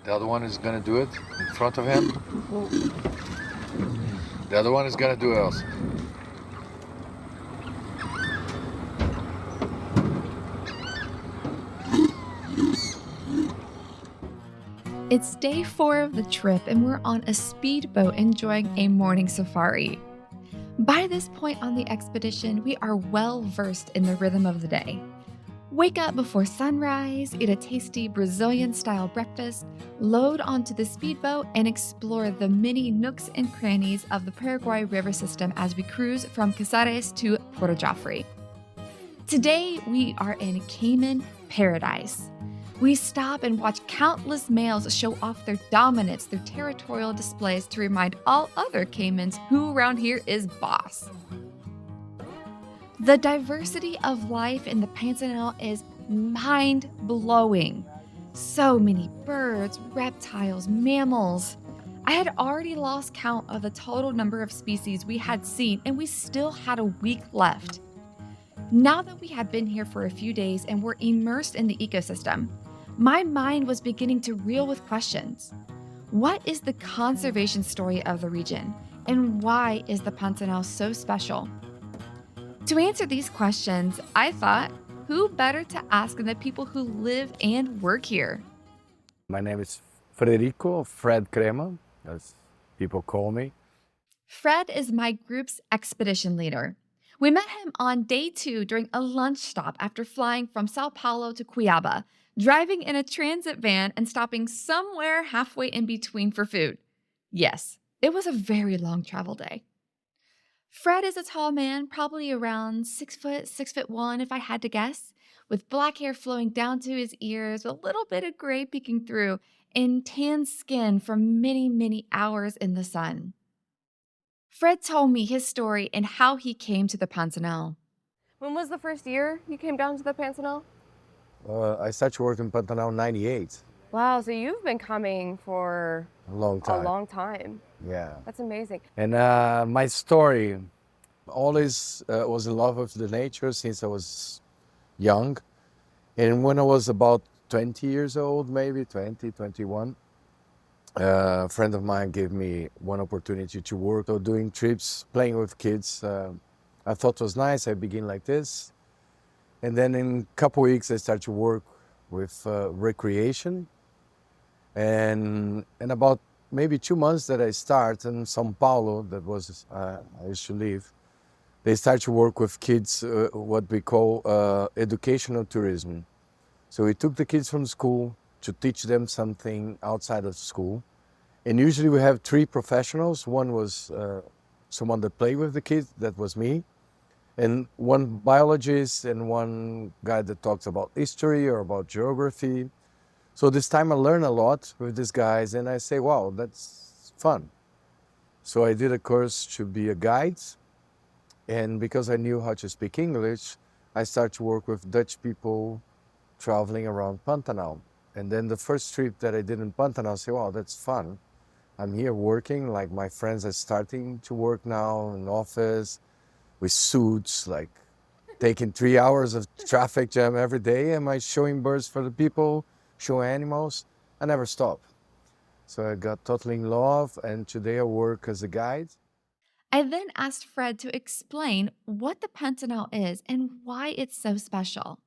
The other one is gonna do it in front of him. The other one is gonna do it also. It's day 4 of the trip, and we're on a speedboat enjoying a morning safari. By this point on the expedition, we are well versed in the rhythm of the day. Wake up before sunrise, eat a tasty Brazilian-style breakfast, load onto the speedboat, and explore the many nooks and crannies of the Paraguay River system as we cruise from Casares to Porto Joffre. Today, we are in Cayman paradise. We stop and watch countless males show off their dominance through territorial displays to remind all other Caymans who around here is boss. The diversity of life in the Pantanal is mind-blowing. So many birds, reptiles, mammals. I had already lost count of the total number of species we had seen, and we still had a week left. Now that we had been here for a few days and were immersed in the ecosystem, my mind was beginning to reel with questions. What is the conservation story of the region, and why is the Pantanal so special? To answer these questions, I thought, who better to ask than the people who live and work here? My name is Fred Crema, as people call me. Fred is my group's expedition leader. We met him on day 2 during a lunch stop after flying from Sao Paulo to Cuiabá, driving in a transit van and stopping somewhere halfway in between for food. Yes, it was a very long travel day. Fred is a tall man, probably around 6 foot, 6'1" if I had to guess, with black hair flowing down to his ears, a little bit of gray peeking through, and tan skin from many, many hours in the sun. Fred told me his story and how he came to the Pantanal. When was the first year you came down to the Pantanal? I started working in Pantanal in 98. Wow, so you've been coming for A long a time. long time. Yeah. That's amazing. And my story always was in love with the nature since I was young. And when I was about 20 years old, maybe 20, 21, a friend of mine gave me one opportunity to work or doing trips, playing with kids. I thought it was nice. I began like this. And then in a couple weeks, I started to work with recreation. And in about maybe 2 months that I start in São Paulo, that was, I used to live, they start to work with kids, what we call educational tourism. So we took the kids from school to teach them something outside of school. And usually we have 3 professionals. One was someone that played with the kids, that was me. And one biologist and one guy that talks about history or about geography. So this time I learned a lot with these guys and I say, wow, that's fun. So I did a course to be a guide. And because I knew how to speak English, I started to work with Dutch people traveling around Pantanal. And then the first trip that I did in Pantanal, I said, wow, that's fun. I'm here working, like my friends are starting to work now in office with suits, like taking 3 hours of traffic jam every day. Am I showing birds for the people, showing animals? I never stop. So I got totally in love, and today I work as a guide. I then asked Fred to explain what the Pantanal is and why it's so special.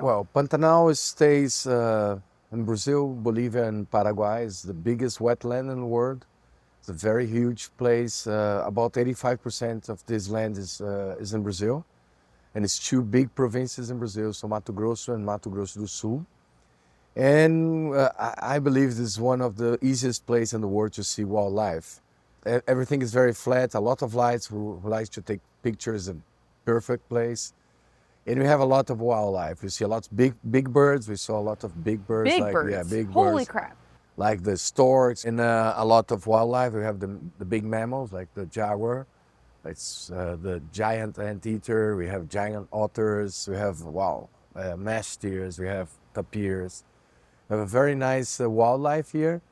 Well, Pantanal stays in Brazil, Bolivia, and Paraguay. It's the biggest wetland in the world. It's a very huge place. About 85% of this land is in Brazil. And it's 2 big provinces in Brazil, so Mato Grosso and Mato Grosso do Sul. And I believe this is one of the easiest places in the world to see wildlife. Everything is very flat, a lot of lights who likes to take pictures, a perfect place. And we have a lot of wildlife. We see a lot of big birds. We saw a lot of big birds. Big like, birds. Yeah, big Holy birds. crap. Like the storks, and a lot of wildlife. We have the big mammals like the jaguar. It's the giant anteater. We have giant otters. We have, mesh deers. We have tapirs. We have a very nice wildlife here.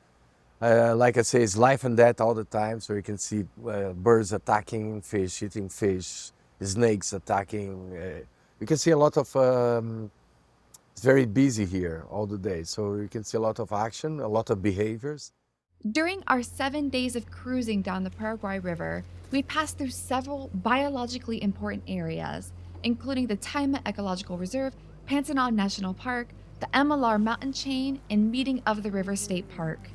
Like I say, it's life and death all the time. So you can see birds attacking fish, eating fish, snakes attacking. You can see a lot of It's very busy here all the day. So you can see a lot of action, a lot of behaviors. During our 7 days of cruising down the Paraguay River, we passed through several biologically important areas, including the Taima Ecological Reserve, Pantanal National Park, the MLR mountain chain, and Meeting of the River State Park.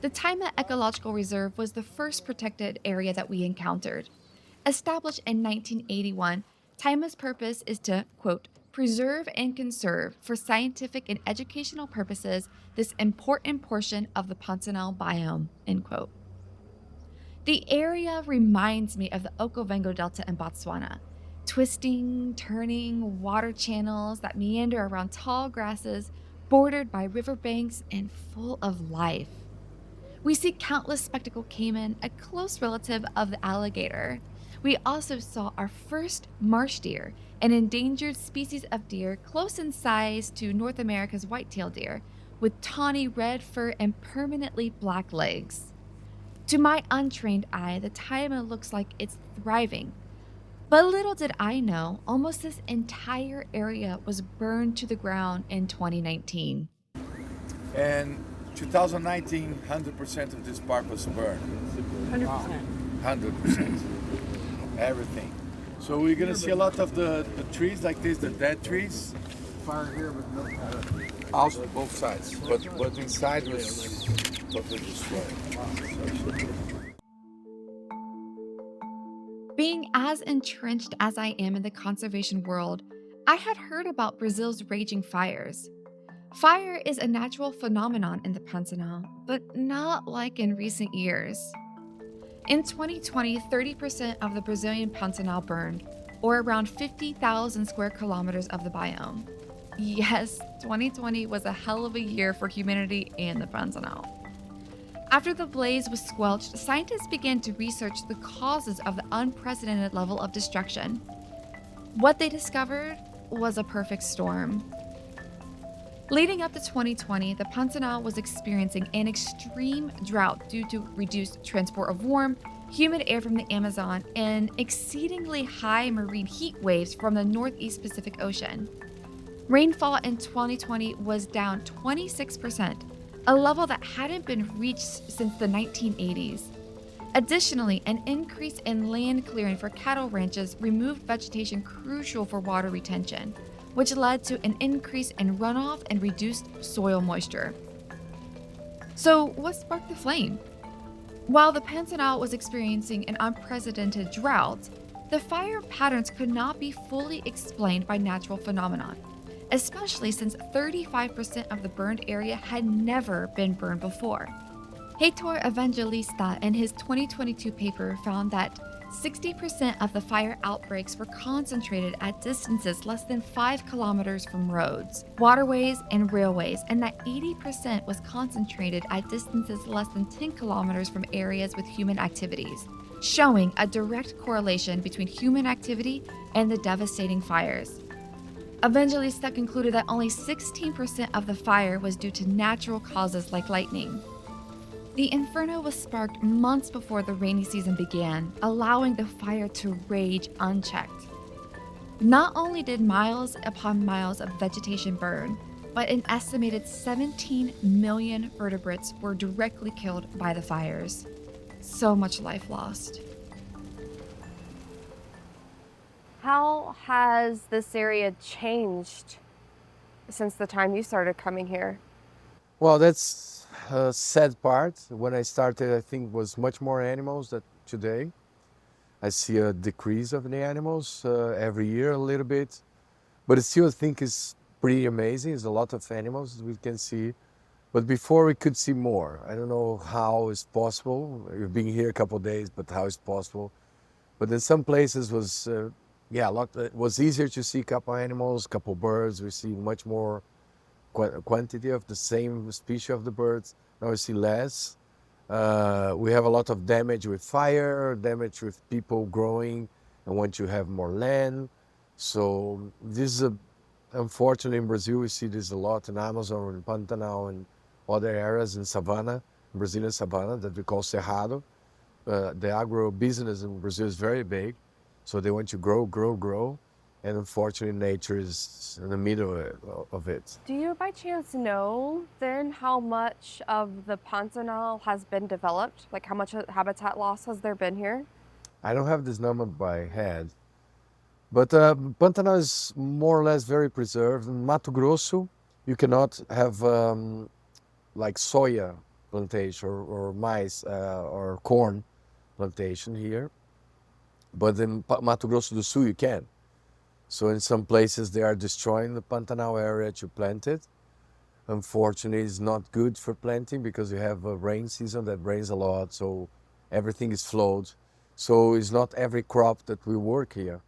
The Taima Ecological Reserve was the first protected area that we encountered. Established in 1981, Taima's purpose is to, quote, preserve and conserve for scientific and educational purposes this important portion of the Pantanal biome, end quote. The area reminds me of the Okavango Delta in Botswana. Twisting, turning water channels that meander around tall grasses, bordered by riverbanks and full of life. We see countless spectacled caiman, a close relative of the alligator. We also saw our first marsh deer, an endangered species of deer close in size to North America's white-tailed deer, with tawny red fur and permanently black legs. To my untrained eye, the taima looks like it's thriving. But little did I know, almost this entire area was burned to the ground in 2019. And 2019, 100% of this park was burned. 100%. 100%. Everything. So we're gonna see a lot of the trees like this, the dead trees. Fire here, but no. Also both sides, but inside was totally destroyed. Being as entrenched as I am in the conservation world, I had heard about Brazil's raging fires. Fire is a natural phenomenon in the Pantanal, but not like in recent years. In 2020, 30% of the Brazilian Pantanal burned, or around 50,000 square kilometers of the biome. Yes, 2020 was a hell of a year for humanity and the Pantanal. After the blaze was squelched, scientists began to research the causes of the unprecedented level of destruction. What they discovered was a perfect storm. Leading up to 2020, the Pantanal was experiencing an extreme drought due to reduced transport of warm, humid air from the Amazon and exceedingly high marine heat waves from the Northeast Pacific Ocean. Rainfall in 2020 was down 26%, a level that hadn't been reached since the 1980s. Additionally, an increase in land clearing for cattle ranches removed vegetation crucial for water retention, which led to an increase in runoff and reduced soil moisture. So, what sparked the flame? While the Pantanal was experiencing an unprecedented drought, the fire patterns could not be fully explained by natural phenomena, especially since 35% of the burned area had never been burned before. Heitor Evangelista in his 2022 paper found that 60% of the fire outbreaks were concentrated at distances less than 5 kilometers from roads, waterways, and railways, and that 80% was concentrated at distances less than 10 kilometers from areas with human activities, showing a direct correlation between human activity and the devastating fires. Evangelista concluded that only 16% of the fire was due to natural causes like lightning. The inferno was sparked months before the rainy season began, allowing the fire to rage unchecked. Not only did miles upon miles of vegetation burn, but an estimated 17 million vertebrates were directly killed by the fires. So much life lost. How has this area changed since the time you started coming here? Well, that's a sad part. When I started, I think was much more animals than today. I see a decrease of the animals every year a little bit, but still I think it's pretty amazing. There's a lot of animals we can see, but before we could see more. I don't know how it's possible. We've been here a couple of days, but how it's possible. But in some places was, it was easier to see a couple animals, a couple birds. We see much more quantity of the same species of the birds. Now we see less. We have a lot of damage with fire, damage with people growing and want to have more land. So this is unfortunately in Brazil, we see this a lot in Amazon, in Pantanal, and other areas in Savannah, Brazilian Savannah, that we call Cerrado. The agro business in Brazil is very big. So they want to grow. And unfortunately, nature is in the middle of it. Do you by chance know then how much of the Pantanal has been developed? Like how much habitat loss has there been here? I don't have this number by head, but Pantanal is more or less very preserved. In Mato Grosso, you cannot have like soya plantation or maize or corn plantation here, but in Mato Grosso do Sul you can. So in some places they are destroying the Pantanal area to plant it. Unfortunately, it's not good for planting because you have a rain season that rains a lot, so everything is flowed. So it's not every crop that will work here.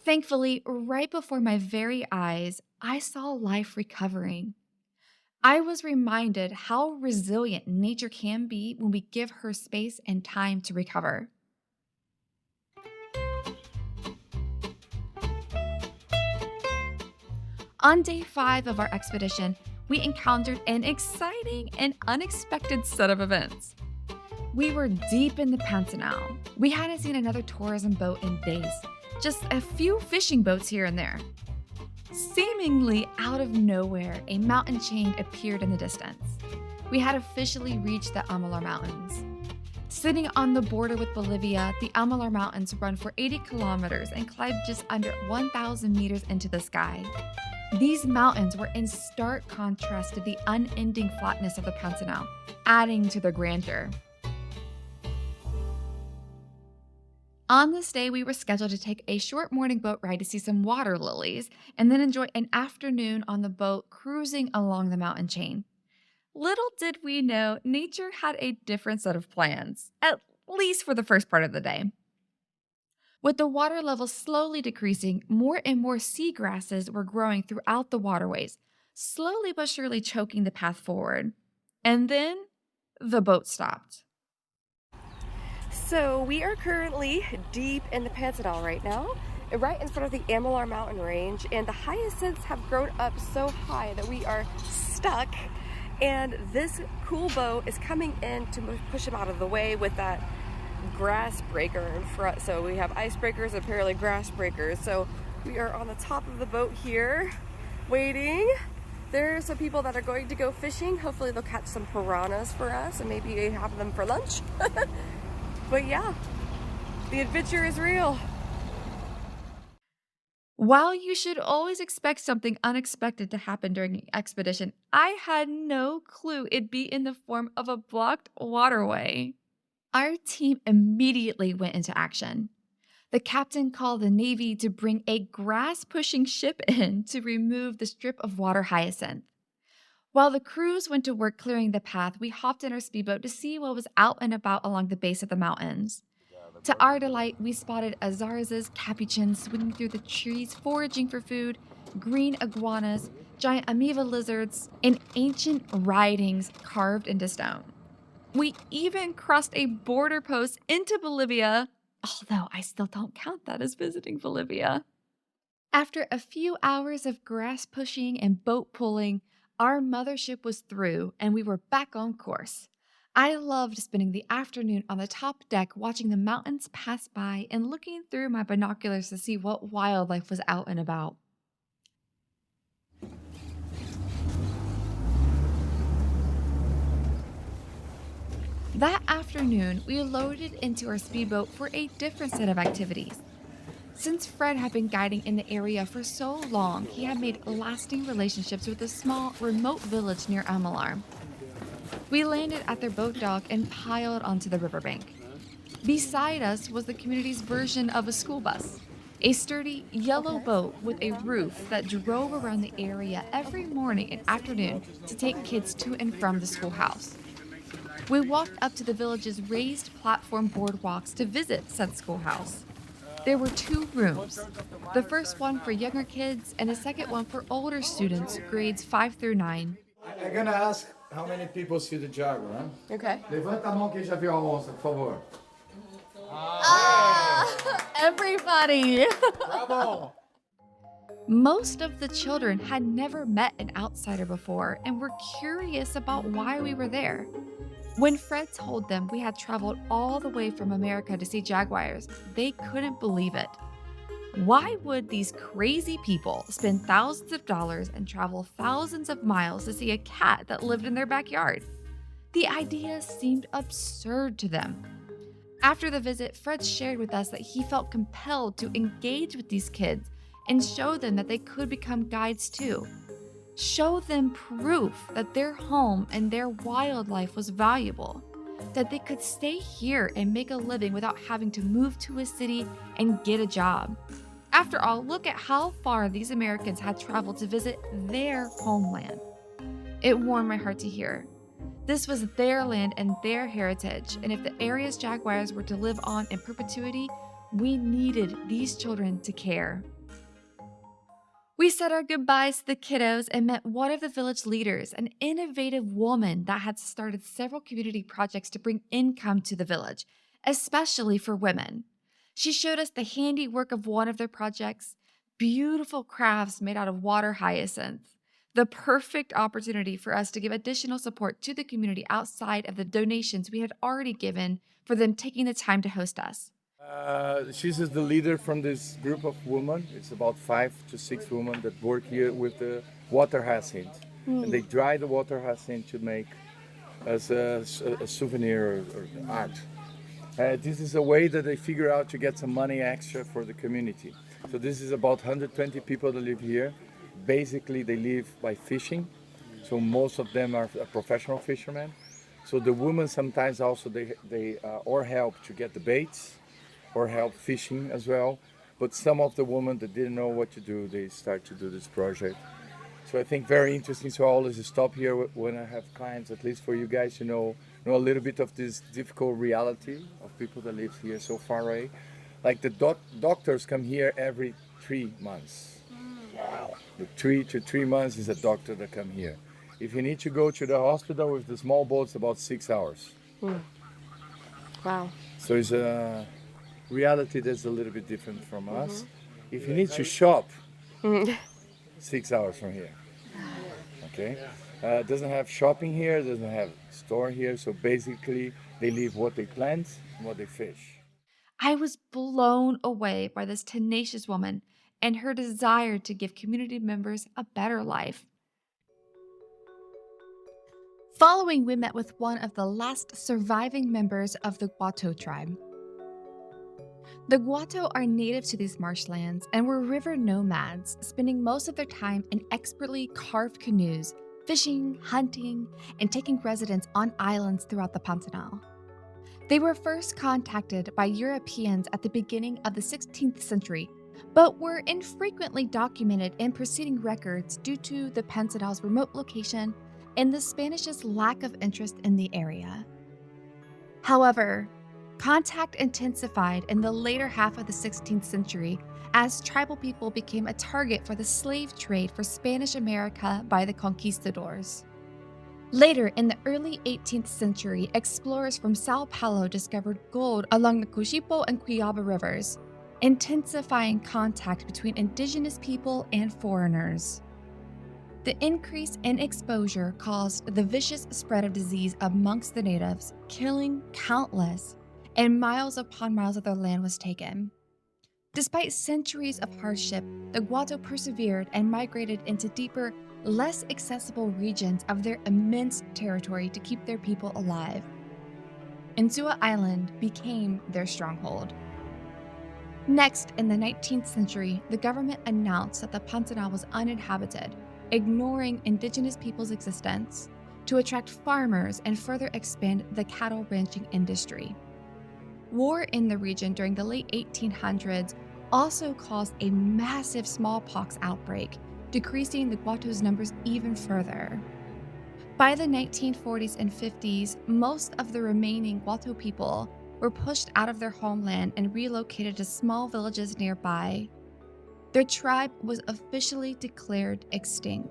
Thankfully, right before my very eyes, I saw life recovering. I was reminded how resilient nature can be when we give her space and time to recover. On day 5 of our expedition, we encountered an exciting and unexpected set of events. We were deep in the Pantanal. We hadn't seen another tourism boat in days, just a few fishing boats here and there. Seemingly out of nowhere, a mountain chain appeared in the distance. We had officially reached the Amalur Mountains. Sitting on the border with Bolivia, the Amalur Mountains run for 80 kilometers and climb just under 1,000 meters into the sky. These mountains were in stark contrast to the unending flatness of the Pantanal, adding to their grandeur. On this day, we were scheduled to take a short morning boat ride to see some water lilies and then enjoy an afternoon on the boat cruising along the mountain chain. Little did we know, nature had a different set of plans, at least for the first part of the day. With the water level slowly decreasing, more and more seagrasses were growing throughout the waterways, slowly but surely choking the path forward. And then, the boat stopped. So we are currently deep in the Pantanal right now, right in front of the Amalur mountain range, and the hyacinths have grown up so high that we are stuck, and this cool boat is coming in to push them out of the way with that grass breaker in front. So we have icebreakers and apparently grass breakers. So we are on the top of the boat here waiting. There are some people that are going to go fishing. Hopefully they'll catch some piranhas for us and maybe have them for lunch. But yeah, the adventure is real. While you should always expect something unexpected to happen during an expedition, I had no clue it'd be in the form of a blocked waterway. Our team immediately went into action. The captain called the Navy to bring a grass-pushing ship in to remove the strip of water hyacinth. While the crews went to work clearing the path, we hopped in our speedboat to see what was out and about along the base of the mountains. To our delight, we spotted azarzas, capuchins swinging through the trees, foraging for food, green iguanas, giant amoeba lizards, and ancient writings carved into stone. We even crossed a border post into Bolivia, although I still don't count that as visiting Bolivia. After a few hours of grass pushing and boat pulling, our mothership was through and we were back on course. I loved spending the afternoon on the top deck watching the mountains pass by and looking through my binoculars to see what wildlife was out and about. That afternoon, we loaded into our speedboat for a different set of activities. Since Fred had been guiding in the area for so long, he had made lasting relationships with a small, remote village near Amalur. We landed at their boat dock and piled onto the riverbank. Beside us was the community's version of a school bus, a sturdy yellow boat with a roof that drove around the area every morning and afternoon to take kids to and from the schoolhouse. We walked up to the village's raised platform boardwalks to visit said schoolhouse. There were 2 rooms, the first one for younger kids and the second one for older students, grades 5 through 9. I'm gonna ask how many people see the jaguar, huh? Okay. Levanta a mão quem já viu a onça, por favor. Everybody! Bravo! Most of the children had never met an outsider before and were curious about why we were there. When Fred told them we had traveled all the way from America to see jaguars, they couldn't believe it. Why would these crazy people spend thousands of dollars and travel thousands of miles to see a cat that lived in their backyard? The idea seemed absurd to them. After the visit, Fred shared with us that he felt compelled to engage with these kids and show them that they could become guides too. Show them proof that their home and their wildlife was valuable, that they could stay here and make a living without having to move to a city and get a job. After all, look at how far these Americans had traveled to visit their homeland. It warmed my heart to hear. This was their land and their heritage, and if the area's jaguars were to live on in perpetuity, we needed these children to care. We said our goodbyes to the kiddos and met one of the village leaders, an innovative woman that had started several community projects to bring income to the village, especially for women. She showed us the handiwork of one of their projects, beautiful crafts made out of water hyacinth, the perfect opportunity for us to give additional support to the community outside of the donations we had already given for them taking the time to host us. She's the leader from this group of women. It's about 5 to 6 women that work here with the water hyacinth. And they dry the water hyacinth to make as a souvenir or art. This is a way that they figure out to get some money extra for the community. So this is about 120 people that live here. Basically, they live by fishing. So most of them are professional fishermen. So the women sometimes also they or help to get the baits, or help fishing as well. But some of the women that didn't know what to do, they start to do this project. So I think very interesting. So I always stop here when I have clients, at least for you guys to know a little bit of this difficult reality of people that live here so far away. Like the doctors come here every 3 months. Wow. The 2 to 3 months is a doctor that come here. If you need to go to the hospital with the small boats, about 6 hours. Wow. So it's a reality that's a little bit different from us. If you need to shop, 6 hours from here. Okay? Doesn't have shopping here, doesn't have store here. So basically, they live what they plant and what they fish. I was blown away by this tenacious woman and her desire to give community members a better life. Following, we met with one of the last surviving members of the Guato tribe. The Guato are native to these marshlands and were river nomads, spending most of their time in expertly carved canoes, fishing, hunting, and taking residence on islands throughout the Pantanal. They were first contacted by Europeans at the beginning of the 16th century, but were infrequently documented in preceding records due to the Pantanal's remote location and the Spanish's lack of interest in the area. However, contact intensified in the later half of the 16th century as tribal people became a target for the slave trade for Spanish America by the conquistadors. Later, in the early 18th century, explorers from Sao Paulo discovered gold along the Cochipo and Cuiaba rivers, intensifying contact between indigenous people and foreigners. The increase in exposure caused the vicious spread of disease amongst the natives, killing countless, and miles upon miles of their land was taken. Despite centuries of hardship, the Guato persevered and migrated into deeper, less accessible regions of their immense territory to keep their people alive. Insua Island became their stronghold. Next, in the 19th century, the government announced that the Pantanal was uninhabited, ignoring indigenous people's existence, to attract farmers and further expand the cattle ranching industry. War in the region during the late 1800s also caused a massive smallpox outbreak, decreasing the Guato's numbers even further. By the 1940s and 50s, most of the remaining Guato people were pushed out of their homeland and relocated to small villages nearby. Their tribe was officially declared extinct.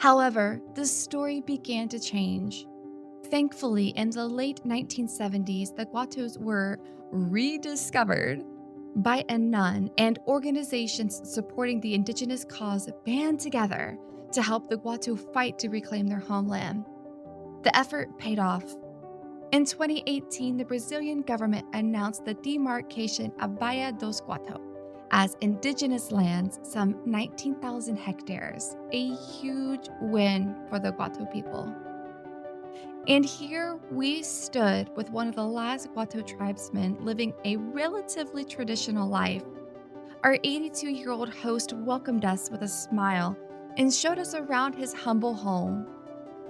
However, the story began to change. Thankfully, in the late 1970s, the Guatos were rediscovered by a nun, and organizations supporting the indigenous cause band together to help the Guato fight to reclaim their homeland. The effort paid off. In 2018, the Brazilian government announced the demarcation of Baía dos Guató as indigenous lands, some 19,000 hectares, a huge win for the Guato people. And here we stood with one of the last Guato tribesmen living a relatively traditional life. Our 82-year-old host welcomed us with a smile and showed us around his humble home.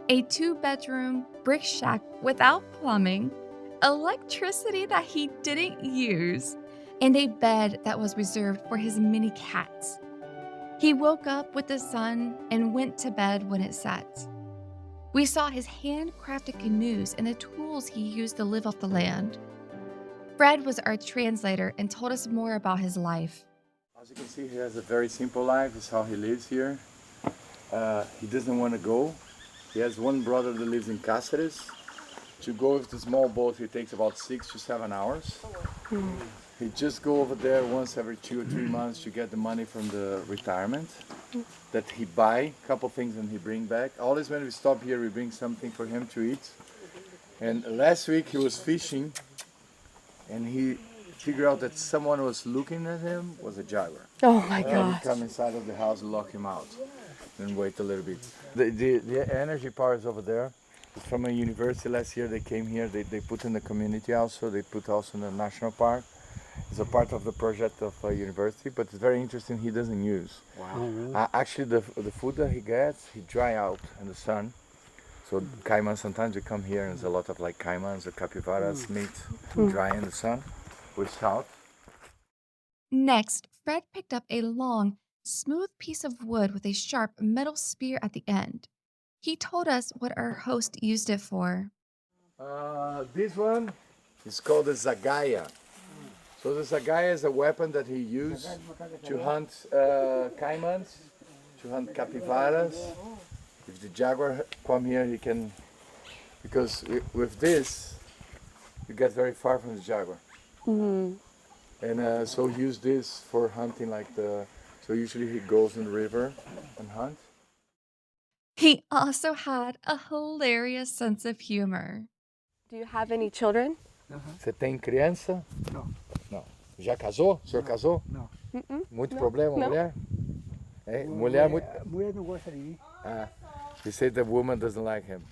A 2-bedroom brick shack without plumbing, electricity that he didn't use, and a bed that was reserved for his many cats. He woke up with the sun and went to bed when it set. We saw his handcrafted canoes and the tools he used to live off the land. Fred was our translator and told us more about his life. As you can see, he has a very simple life. It's how he lives here. He doesn't want to go. He has one brother that lives in Cáceres. To go with the small boat, it takes about 6 to 7 hours. He just go over there once every 2 or 3 months to get the money from the retirement that he buy a couple things and he bring back. Always when we stop here, we bring something for him to eat. And last week he was fishing and he figured out that someone was looking at him, was a jaguar. Oh my And God. he come inside of the house and lock him out and wait a little bit. The energy part is over there. It's from a university last year. They came here, they put in the community also, they put also in the national park. It's a part of the project of a university, but it's very interesting, he doesn't use. Wow. Actually, the food that he gets, he dry out in the sun. So caimans, sometimes we come here and there's a lot of like caimans or capybaras meat dry in the sun with salt. Next, Fred picked up a long, smooth piece of wood with a sharp metal spear at the end. He told us what our host used it for. This one is called the zagaia. So the zagaia is a weapon that he used to hunt caimans, to hunt capybaras. If the jaguar come here, he can, because with this, you get very far from the jaguar. And so he used this for hunting so usually he goes in the river and hunt. He also had a hilarious sense of humor. Do you have any children? Você tem criança? Não. Não. Já casou? O senhor casou? Não. Muito problema, Não. mulher? É, mulher muito... Mulher não gosta de mim. He said the woman doesn't like him.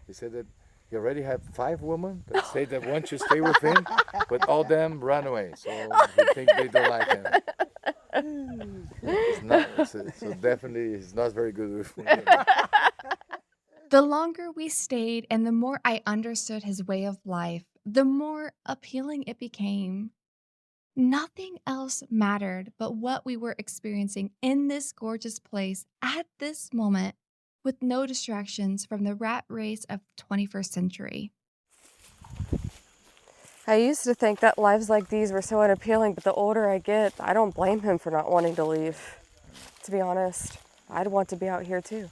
He said that he already had 5 women that say they want to stay with him, but all them run away. So he think they don't like him. So definitely he's not very good with women. The longer we stayed and the more I understood his way of life, the more appealing it became. Nothing else mattered but what we were experiencing in this gorgeous place at this moment, with no distractions from the rat race of the 21st century. I used to think that lives like these were so unappealing, but the older I get, I don't blame him for not wanting to leave. To be honest, I'd want to be out here too.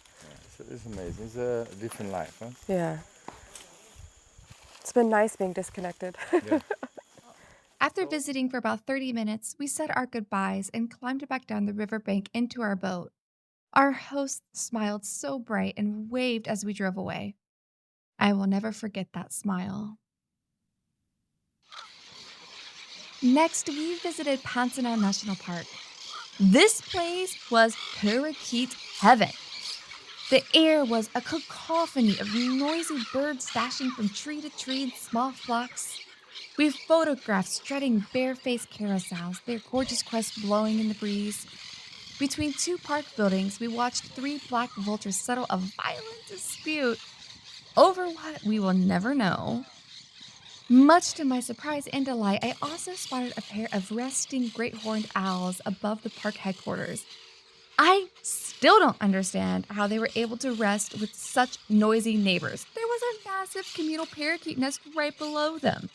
It's amazing. It's a different life, huh? Yeah. It's been nice being disconnected. Yeah. After visiting for about 30 minutes, we said our goodbyes and climbed back down the riverbank into our boat. Our host smiled so bright and waved as we drove away. I will never forget that smile. Next, we visited Pantanal National Park. This place was parakeet heaven. The air was a cacophony of noisy birds dashing from tree to tree in small flocks. We photographed strutting bare-faced carousels, their gorgeous crests blowing in the breeze. Between 2 park buildings, we watched 3 black vultures settle a violent dispute over what we will never know. Much to my surprise and delight, I also spotted a pair of resting great horned owls above the park headquarters. I still don't understand how they were able to rest with such noisy neighbors. There was a massive communal parakeet nest right below them.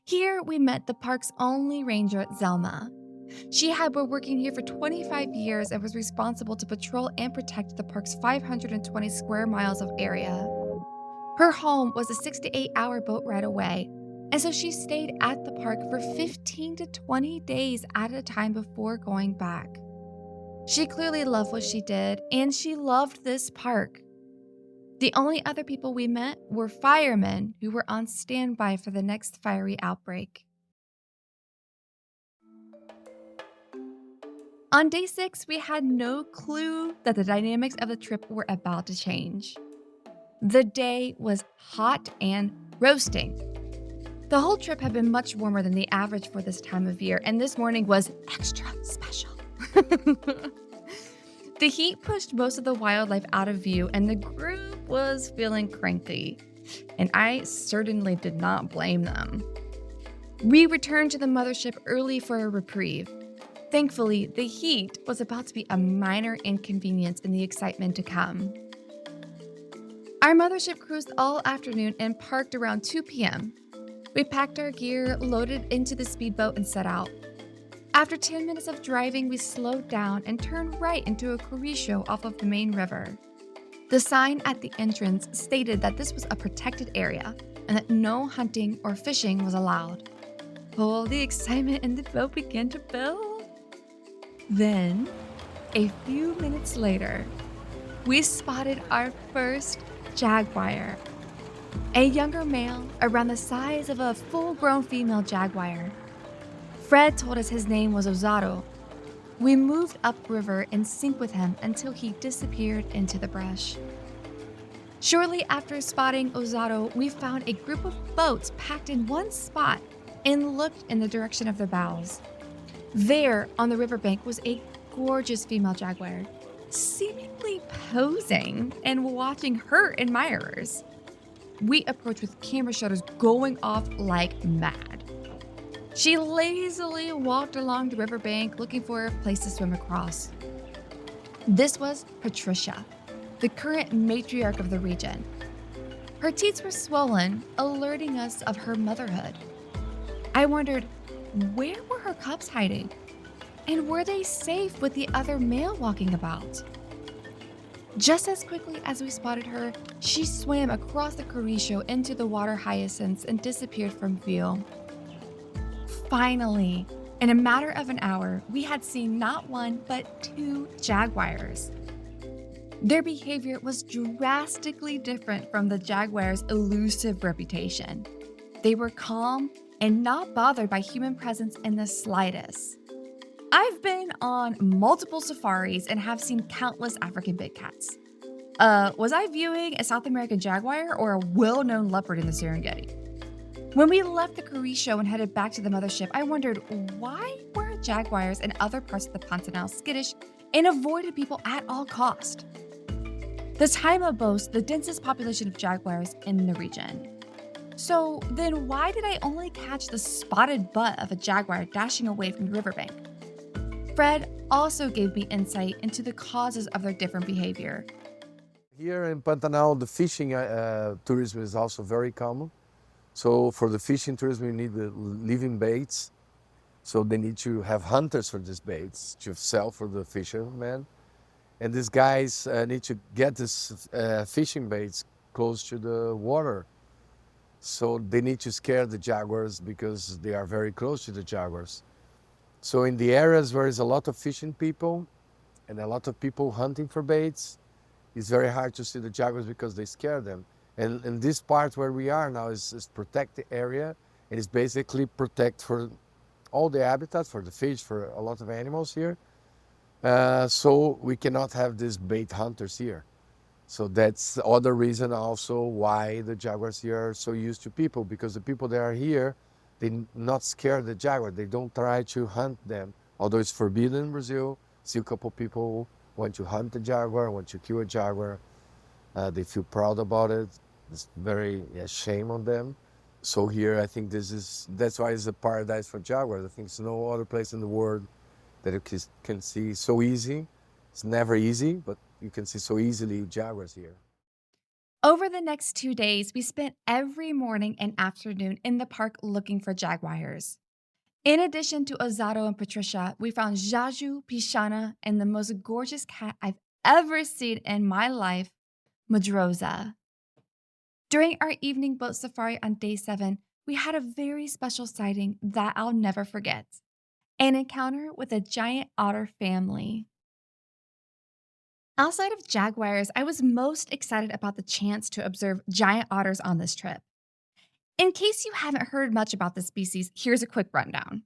Here we met the park's only ranger, Zelma. She had been working here for 25 years and was responsible to patrol and protect the park's 520 square miles of area. Her home was a 6 to 8 hour boat ride away, and so she stayed at the park for 15 to 20 days at a time before going back. She clearly loved what she did, and she loved this park. The only other people we met were firemen who were on standby for the next fiery outbreak. On day 6, we had no clue that the dynamics of the trip were about to change. The day was hot and roasting. The whole trip had been much warmer than the average for this time of year, and this morning was extra special. The heat pushed most of the wildlife out of view, and the group was feeling cranky, and I certainly did not blame them. We returned to the mothership early for a reprieve. Thankfully, the heat was about to be a minor inconvenience in the excitement to come. Our mothership cruised all afternoon and parked around 2 p.m. We packed our gear, loaded into the speedboat, and set out. After 10 minutes of driving, we slowed down and turned right into a carrizo off of the main river. The sign at the entrance stated that this was a protected area and that no hunting or fishing was allowed. Oh, the excitement in the boat began to build. Then, a few minutes later, we spotted our first jaguar. A younger male, around the size of a full-grown female jaguar. Fred told us his name was Ozaro. We moved upriver in sync with him until he disappeared into the brush. Shortly after spotting Ozaro, we found a group of boats packed in one spot and looked in the direction of their bows. There, on the riverbank, was a gorgeous female jaguar, seemingly posing and watching her admirers. We approached with camera shutters going off like mad. She lazily walked along the riverbank looking for a place to swim across. This was Patricia, the current matriarch of the region. Her teats were swollen, alerting us of her motherhood. I wondered, where were her cubs hiding? And were they safe with the other male walking about? Just as quickly as we spotted her, she swam across the carrizo into the water hyacinths and disappeared from view. Finally, in a matter of an hour, we had seen not one, but 2 jaguars. Their behavior was drastically different from the jaguar's elusive reputation. They were calm and not bothered by human presence in the slightest. I've been on multiple safaris and have seen countless African big cats. Was I viewing a South American jaguar or a well-known leopard in the Serengeti? When we left the carrizo and headed back to the mothership, I wondered why were jaguars in other parts of the Pantanal skittish and avoided people at all cost. The Taima boasts the densest population of jaguars in the region. So then why did I only catch the spotted butt of a jaguar dashing away from the riverbank? Fred also gave me insight into the causes of their different behavior. Here in Pantanal, the fishing tourism is also very common. So for the fishing tourism, you need the living baits. So they need to have hunters for these baits to sell for the fishermen. And these guys need to get these fishing baits close to the water. So they need to scare the jaguars because they are very close to the jaguars. So in the areas where there's a lot of fishing people and a lot of people hunting for baits, it's very hard to see the jaguars because they scare them. And this part where we are now is protected area, and it's basically protect for all the habitats for the fish, for a lot of animals here. So we cannot have these bait hunters here. So that's the other reason also why the jaguars here are so used to people, because the people that are here, they not scare the jaguar. They don't try to hunt them. Although it's forbidden in Brazil, still a couple people want to hunt the jaguar, want to kill a jaguar. They feel proud about it. It's very shame on them. So here, I think that's why it's a paradise for jaguars. I think there's no other place in the world that you can see so easy. It's never easy, but you can see so easily jaguars here. Over the next 2 days, we spent every morning and afternoon in the park looking for jaguars. In addition to Ozaro and Patricia, we found Jaju, Pishana, and the most gorgeous cat I've ever seen in my life, Madroza. During our evening boat safari on day 7, we had a very special sighting that I'll never forget. An encounter with a giant otter family. Outside of jaguars, I was most excited about the chance to observe giant otters on this trip. In case you haven't heard much about this species, here's a quick rundown.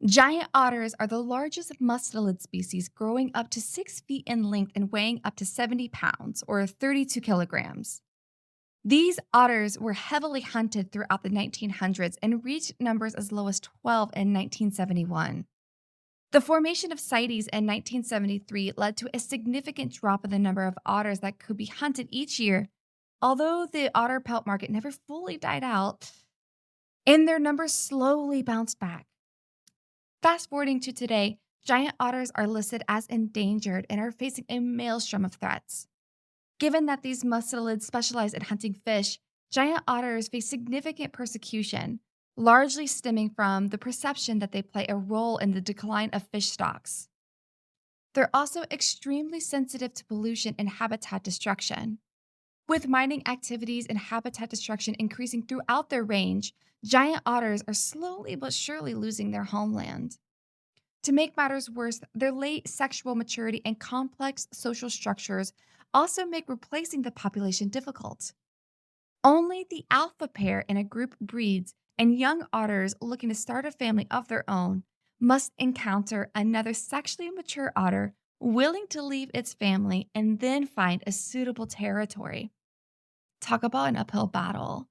Giant otters are the largest mustelid species, growing up to 6 feet in length and weighing up to 70 pounds or 32 kilograms. These otters were heavily hunted throughout the 1900s and reached numbers as low as 12 in 1971. The formation of CITES in 1973 led to a significant drop in the number of otters that could be hunted each year, although the otter pelt market never fully died out, and their numbers slowly bounced back. Fast forwarding to today, giant otters are listed as endangered and are facing a maelstrom of threats. Given that these mustelids specialize in hunting fish, giant otters face significant persecution, largely stemming from the perception that they play a role in the decline of fish stocks. They're also extremely sensitive to pollution and habitat destruction. With mining activities and habitat destruction increasing throughout their range, giant otters are slowly but surely losing their homeland. To make matters worse, their late sexual maturity and complex social structures also make replacing the population difficult. Only the alpha pair in a group breeds, and young otters looking to start a family of their own must encounter another sexually mature otter willing to leave its family and then find a suitable territory. Talk about an uphill battle.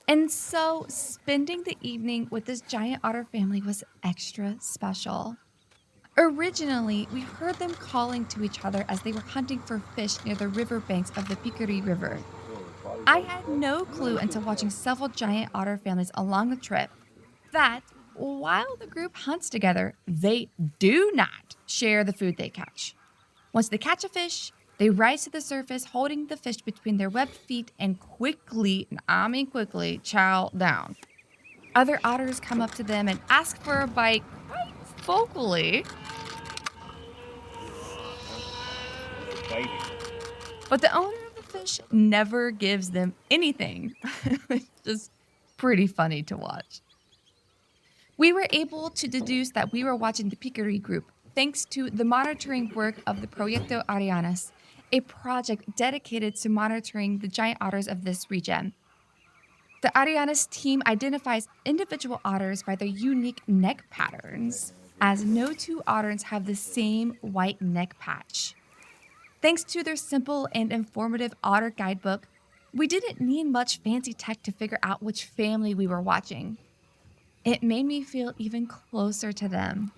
And so, spending the evening with this giant otter family was extra special. Originally, we heard them calling to each other as they were hunting for fish near the riverbanks of the Paraguay River. I had no clue until watching several giant otter families along the trip that, while the group hunts together, they do not share the food they catch. Once they catch a fish, they rise to the surface holding the fish between their webbed feet and quickly, chow down. Other otters come up to them and ask for a bite quite vocally. But the owner of the fish never gives them anything. It's just pretty funny to watch. We were able to deduce that we were watching the Picari group thanks to the monitoring work of the Proyecto Arianas, a project dedicated to monitoring the giant otters of this region. The Arianas team identifies individual otters by their unique neck patterns, as no two otters have the same white neck patch. Thanks to their simple and informative otter guidebook, we didn't need much fancy tech to figure out which family we were watching. It made me feel even closer to them.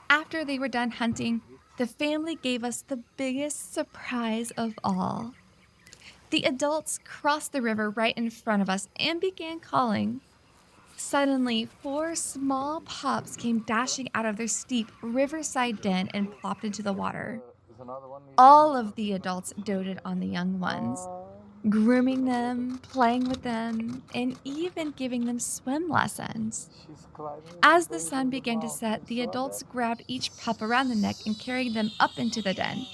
After they were done hunting, the family gave us the biggest surprise of all. The adults crossed the river right in front of us and began calling. Suddenly, 4 small pups came dashing out of their steep riverside den and plopped into the water. All of the adults doted on the young ones, grooming them, playing with them, and even giving them swim lessons. As the sun began to set, the adults grabbed each pup around the neck and carried them up into the den.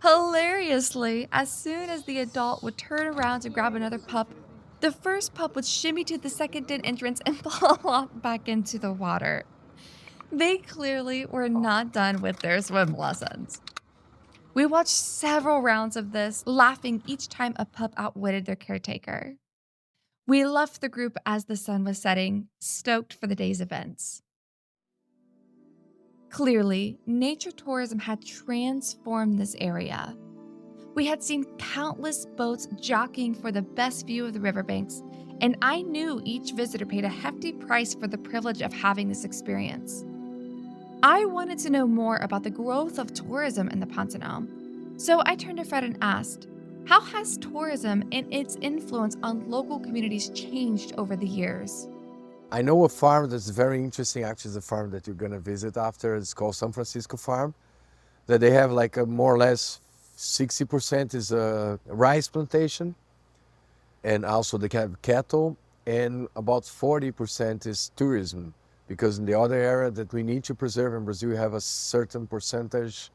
Hilariously, as soon as the adult would turn around to grab another pup, the first pup would shimmy to the second den entrance and plop back into the water. They clearly were not done with their swim lessons. We watched several rounds of this, laughing each time a pup outwitted their caretaker. We left the group as the sun was setting, stoked for the day's events. Clearly, nature tourism had transformed this area. We had seen countless boats jockeying for the best view of the riverbanks, and I knew each visitor paid a hefty price for the privilege of having this experience. I wanted to know more about the growth of tourism in the Pantanal, so I turned to Fred and asked, how has tourism and its influence on local communities changed over the years? I know a farm that's very interesting, actually, the farm that you're going to visit after. It's called San Francisco Farm, that they have like a more or less 60% is a rice plantation, and also they have cattle, and about 40% is tourism, because in the other area that we need to preserve in Brazil, we have a certain percentage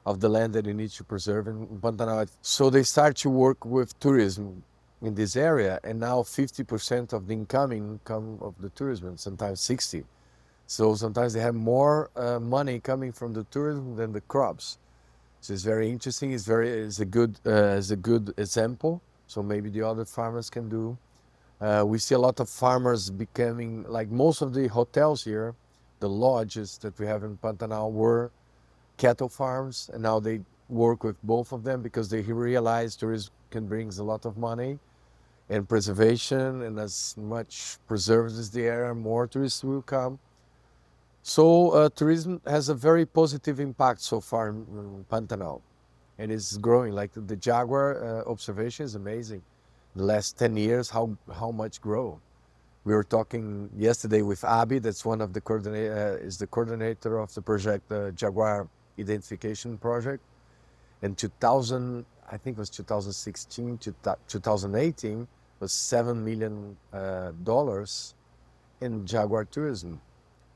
of the land that you need to preserve in Pantanal. So they start to work with tourism in this area, and now 50% of the income of the tourism, sometimes 60. So sometimes they have more money coming from the tourism than the crops. So it's very interesting. It's a good example. So maybe the other farmers can do. We see a lot of farmers becoming like most of the hotels here, the lodges that we have in Pantanal were cattle farms, and now they work with both of them because they realize tourism can bring a lot of money and preservation, and as much preserved as the area, more tourists will come. So tourism has a very positive impact so far in Pantanal, and it's growing. Like the jaguar observation is amazing. The last 10 years, how much grow. We were talking yesterday with Abby, that's one of the is the coordinator of the project, the Jaguar Identification Project. In 2000, I think it was 2016 to 2018, was $7 million in jaguar tourism.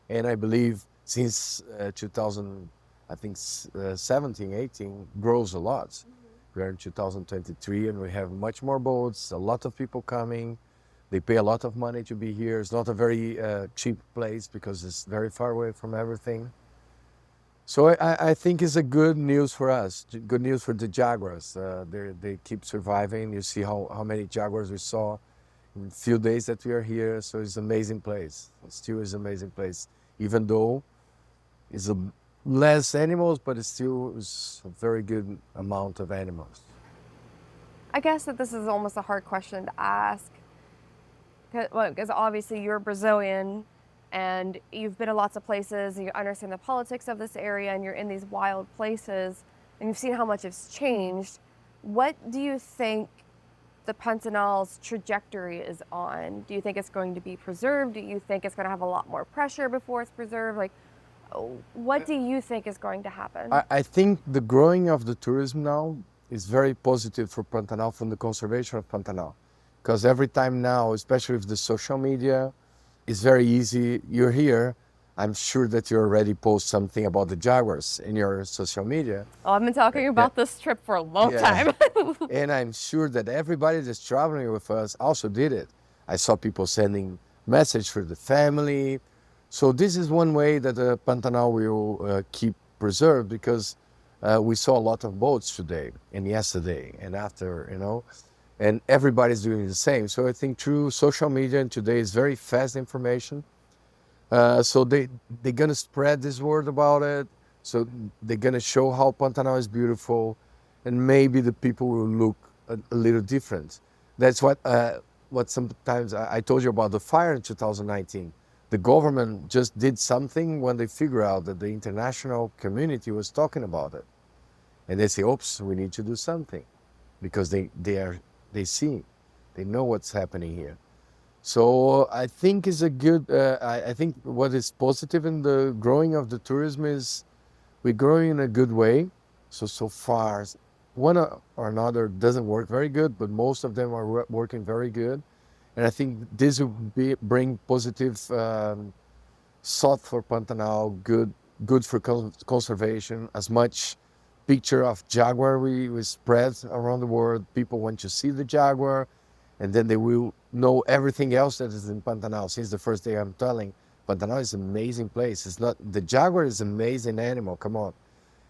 And I believe since 2000, I think 17, 18, grows a lot. We are in 2023 and we have much more boats, a lot of people coming. They pay a lot of money to be here. It's not a very cheap place because it's very far away from everything. So I think it's a good news for us, good news for the jaguars. They keep surviving. You see how many jaguars we saw in a few days that we are here. So it's an amazing place. It still is an amazing place, even though it's less animals, but it still is a very good amount of animals. I guess that this is almost a hard question to ask because obviously you're Brazilian and you've been to lots of places and you understand the politics of this area and you're in these wild places and you've seen how much it's changed. What do you think the Pantanal's trajectory is on? Do you think it's going to be preserved? Do you think it's going to have a lot more pressure before it's preserved? Like, what do you think is going to happen? I think the growing of the tourism now is very positive for Pantanal, from the conservation of Pantanal. Because every time now, especially with the social media, it's very easy. You're here, I'm sure that you already post something about the jaguars in your social media. Oh, I've been talking about this trip for a long time. And I'm sure that everybody that's traveling with us also did it. I saw people sending message for the family. So this is one way that the Pantanal will keep preserved, because we saw a lot of boats today and yesterday and after, and everybody's doing the same. So I think through social media, and today is very fast information. So they're going to spread this word about it. So they're going to show how Pantanal is beautiful, and maybe the people will look a little different. That's what sometimes I told you about the fire in 2019. The government just did something when they figured out that the international community was talking about it. And they say, oops, we need to do something, because they know what's happening here. So I think it's a good, I think what is positive in the growing of the tourism is we're growing in a good way. So far, one or another doesn't work very good, but most of them are working very good. And I think this will bring positive thought for Pantanal, good for conservation. As much picture of jaguar we spread around the world, people want to see the jaguar, and then they will know everything else that is in Pantanal. Since the first day I'm telling, Pantanal is an amazing place. It's not, the jaguar is an amazing animal, come on.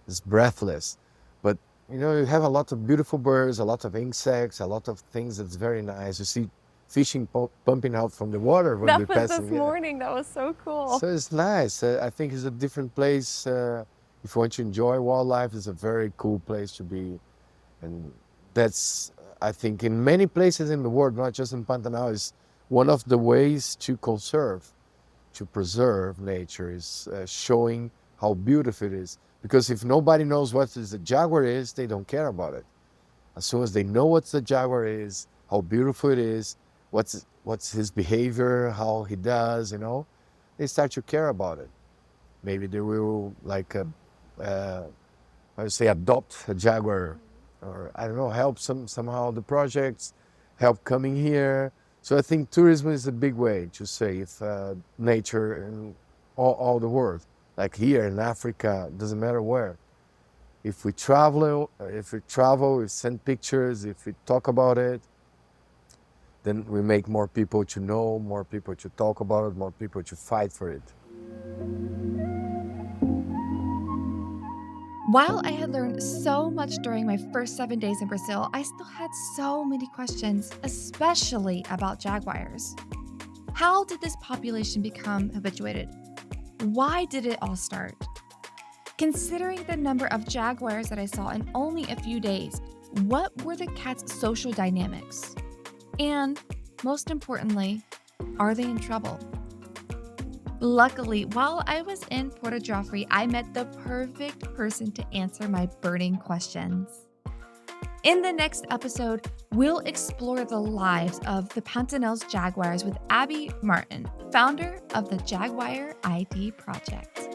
It's breathless. But you have a lot of beautiful birds, a lot of insects, a lot of things that's very nice. You see fishing pumping out from the water when we pass. That was this morning. That was so cool. So it's nice. I think it's a different place. If you want to enjoy wildlife, it's a very cool place to be. And that's, I think, in many places in the world, not just in Pantanal, is one of the ways to preserve nature, is showing how beautiful it is. Because if nobody knows what the jaguar is, they don't care about it. As soon as they know what the jaguar is, how beautiful it is, what's his behavior, how he does, they start to care about it. Maybe they will, adopt a jaguar, or I don't know, help somehow the projects, help coming here. So I think tourism is a big way to save nature in all the world. Like here in Africa, doesn't matter where. If we travel, we send pictures, if we talk about it, then we make more people to know, more people to talk about it, more people to fight for it. While I had learned so much during my first 7 days in Brazil, I still had so many questions, especially about jaguars. How did this population become habituated? Why did it all start? Considering the number of jaguars that I saw in only a few days, what were the cats' social dynamics? And most importantly, are they in trouble? Luckily, while I was in Porto Joffre, I met the perfect person to answer my burning questions. In the next episode, we'll explore the lives of the Pantanal's jaguars with Abby Martin, founder of the Jaguar ID Project.